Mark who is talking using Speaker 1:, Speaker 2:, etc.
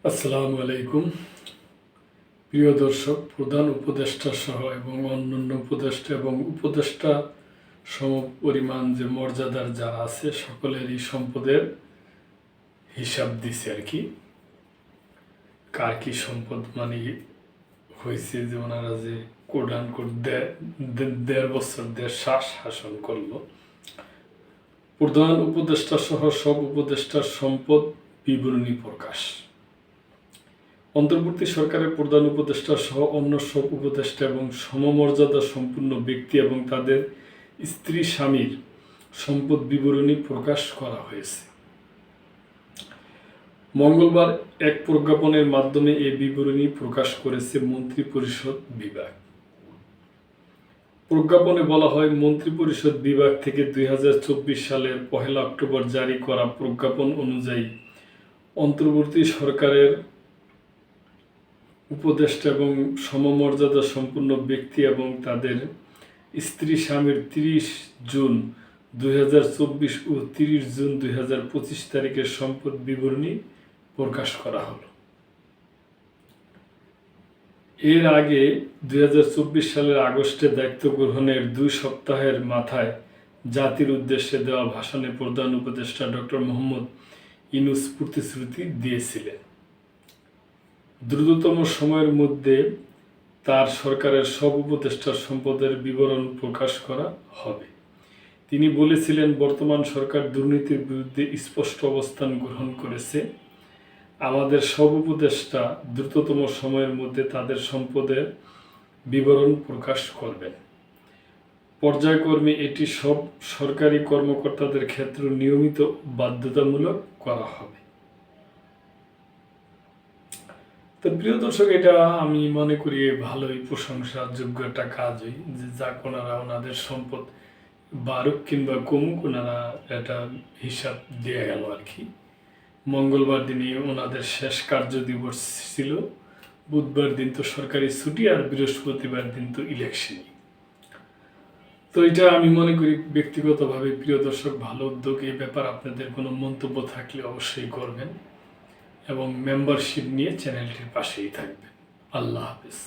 Speaker 1: আসসালামু আলাইকুম। প্রিয় দর্শক, প্রধান উপদেষ্টা সহ এবং অন্যান্য উপদেষ্টা এবং উপদেষ্টা সম পরিমাণ যে মর্যাদার যারা আছে সকলেরই সম্পদের হিসাব দিছে আর কি। কার কি সম্পদ হয়েছে যে ওনারা যে কোডান কোড দেড় বছর শাসন করলো। প্রধান উপদেষ্টা সহ সব উপদেষ্টার সম্পদ বিবরণী প্রকাশ। অন্তর্বর্তী সরকারের প্রধান উপদেষ্টা সহ অন্য সব উপদেষ্টা এবং সমমর্যাদা সম্পন্ন ব্যক্তি এবং তাদের স্ত্রী স্বামীর সম্পদ বিবরণী প্রকাশ করা হয়েছে। মঙ্গলবার এক প্রজ্ঞাপনের মাধ্যমে এই বিবরণী প্রকাশ করেছে মন্ত্রিপরিষদ বিভাগ। প্রজ্ঞাপনে বলা হয়, মন্ত্রিপরিষদ বিভাগ থেকে 2024 সালের 1 অক্টোবর জারি করা প্রজ্ঞাপন অনুযায়ী অন্তর্বর্তী সরকারের উপদেষ্টা এবং সমমর্যাদা সম্পন্ন ব্যক্তি এবং তাদের স্ত্রী স্বামীর 30 জুন 2024 ও 30 জুন 2025 তারিখের সম্পদ বিবরণী প্রকাশ করা হলো। এর আগে 2024 সালের আগস্টে দায়িত্ব গ্রহণের 2 সপ্তাহের মাথায় জাতির উদ্দেশ্যে দেওয়া ভাষণে প্রধান উপদেষ্টা ডক্টর মোহাম্মদ ইউনূস প্রতিশ্রুতি দিয়েছিলেন দ্রুততম সময়ের মধ্যে তার সরকারের সব উপদেষ্টার সম্পদের বিবরণ প্রকাশ করা হবে। তিনি বলেছিলেন, বর্তমান সরকার দুর্নীতির বিরুদ্ধে স্পষ্ট অবস্থান গ্রহণ করেছে। আমাদের সব উপদেষ্টা দ্রুততম সময়ের মধ্যে তাদের সম্পদের বিবরণ প্রকাশ করবেন। পর্যায়ক্রমে এটি সব সরকারি কর্মকর্তাদের ক্ষেত্রে নিয়মিত বাধ্যতামূলক করা হবে। তো প্রিয় দর্শক, এটা আমি মনে করি ভালোই প্রশংসাযোগ্য একটা কাজই, যে যাক ওনাদের সম্পদ বাড়ুক কিংবা কমুক, ওনারা এটা হিসাব দিয়ে গেল আর কি। মঙ্গলবার দিনে ওনাদের শেষ কার্য দিবস ছিল। বুধবার দিন তো সরকারি ছুটি, আর বৃহস্পতিবার দিন তো ইলেকশনই। তো এটা আমি মনে করি ব্যক্তিগতভাবে, প্রিয় দর্শক, ভালো উদ্যোগ। এই ব্যাপার আপনাদের কোনো মন্তব্য থাকলে অবশ্যই করবেন এবং মেম্বারশিপ নিয়ে চ্যানেলটির পাশেই থাকবেন। আল্লাহ হাফেজ।